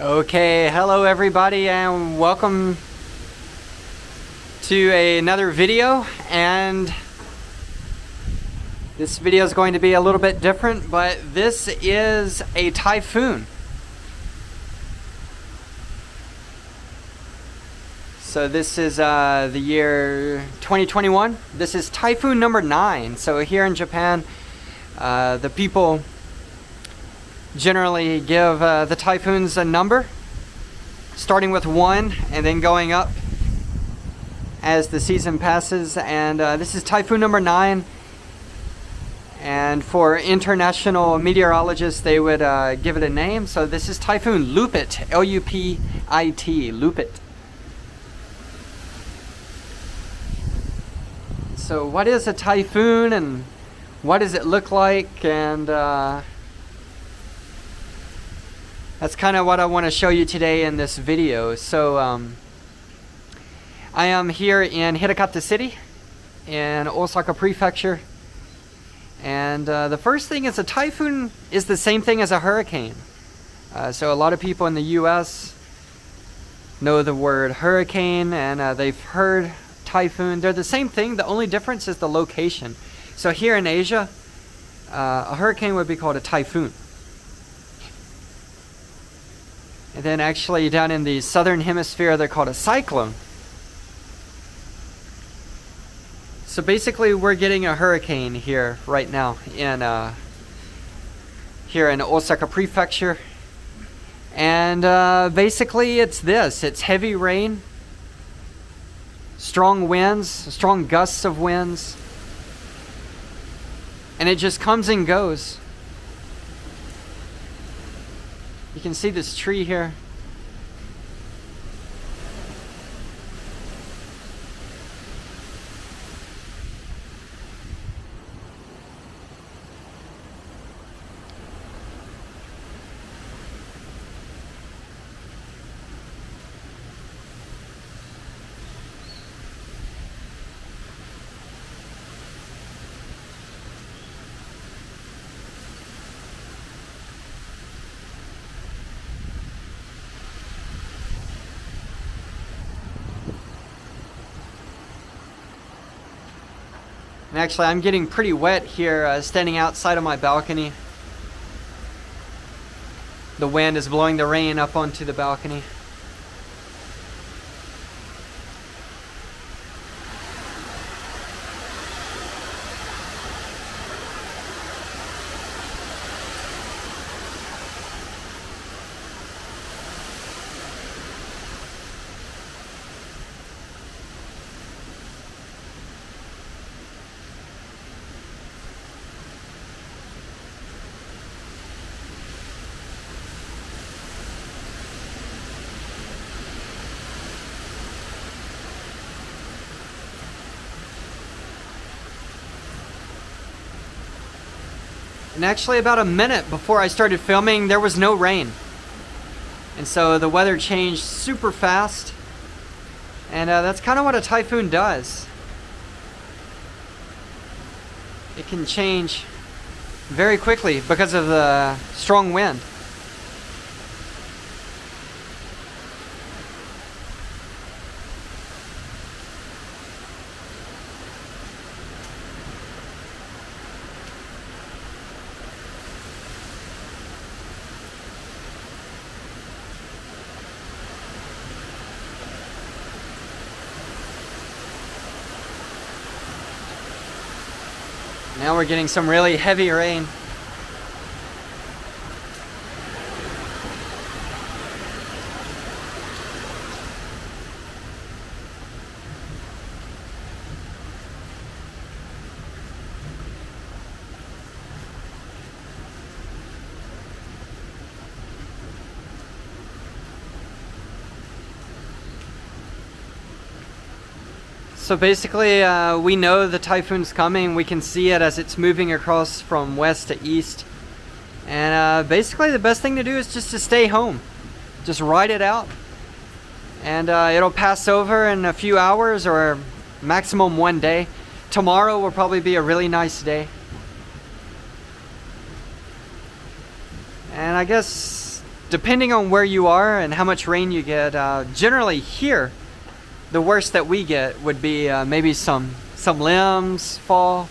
Okay, hello everybody and welcome to another video. And this video is going to be a little bit different, but this is a typhoon. So this is the year 2021. This is typhoon number 9. So here in Japan, the people generally give the typhoons a number, starting with 1 and then going up as the season passes. And this is typhoon number 9. And for international meteorologists, they would give it a name. So this is Typhoon Lupit, L-U-P-I-T, Lupit. So what is a typhoon and what does it look like? And that's kind of what I want to show you today in this video. So I am here in Hirakata City in Osaka Prefecture. And the first thing is, a typhoon is the same thing as a hurricane. So a lot of people in the US know the word hurricane, and they've heard typhoon. They're the same thing. The only difference is the location. So here in Asia, a hurricane would be called a typhoon. And then actually down in the southern hemisphere, they're called a cyclone. So basically we're getting a hurricane here right now in here in Osaka Prefecture. And basically it's this. It's heavy rain, strong winds, strong gusts of winds, and it just comes and goes. You can see this tree here. And actually, I'm getting pretty wet here, standing outside of my balcony. The wind is blowing the rain up onto the balcony. And actually about a minute before I started filming, there was no rain. And so the weather changed super fast. And that's kind of what a typhoon does. It can change very quickly because of the strong wind. Now we're getting some really heavy rain. So basically, we know the typhoon's coming. We can see it as it's moving across from west to east. And basically the best thing to do is just to stay home. Just ride it out. And it'll pass over in a few hours or maximum one day. Tomorrow will probably be a really nice day. And I guess depending on where you are and how much rain you get, generally here, the worst that we get would be maybe some limbs fall.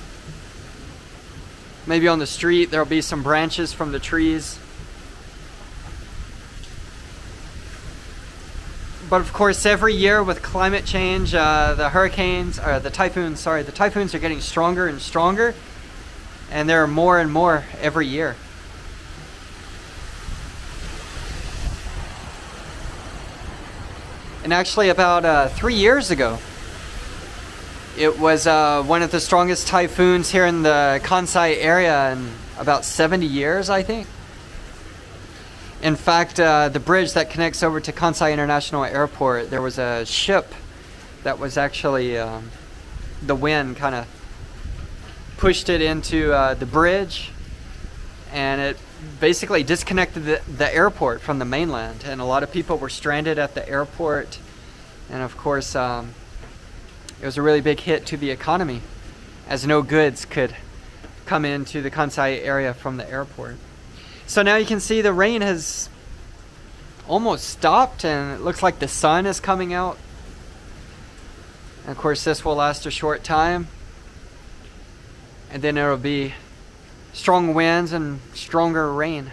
Maybe on the street there'll be some branches from the trees. But of course, every year with climate change, the typhoons are getting stronger and stronger, and there are more and more every year. And actually, about 3 years ago, it was one of the strongest typhoons here in the Kansai area in about 70 years, I think. In fact, the bridge that connects over to Kansai International Airport, there was a ship that was actually, the wind kind of pushed it into the bridge, and it basically disconnected the airport from the mainland, and a lot of people were stranded at the airport. And of course, it was a really big hit to the economy, as no goods could come into the Kansai area from the airport. So now you can see the rain has almost stopped, and it looks like the sun is coming out. And of course, this will last a short time, and then it'll be strong winds and stronger rain.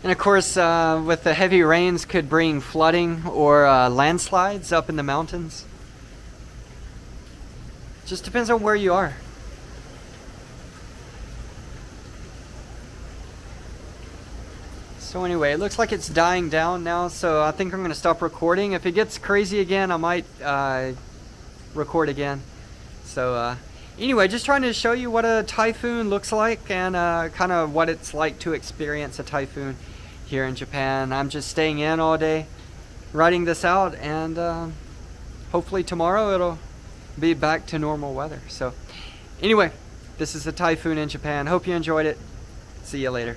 And of course, with the heavy rains could bring flooding or landslides up in the mountains. Just depends on where you are. So anyway, it looks like it's dying down now, so I think I'm going to stop recording. If it gets crazy again, I might record again. So anyway, just trying to show you what a typhoon looks like, and kind of what it's like to experience a typhoon here in Japan. I'm just staying in all day, writing this out, and hopefully tomorrow it'll be back to normal weather. So anyway, this is a typhoon in Japan. Hope you enjoyed it. See you later.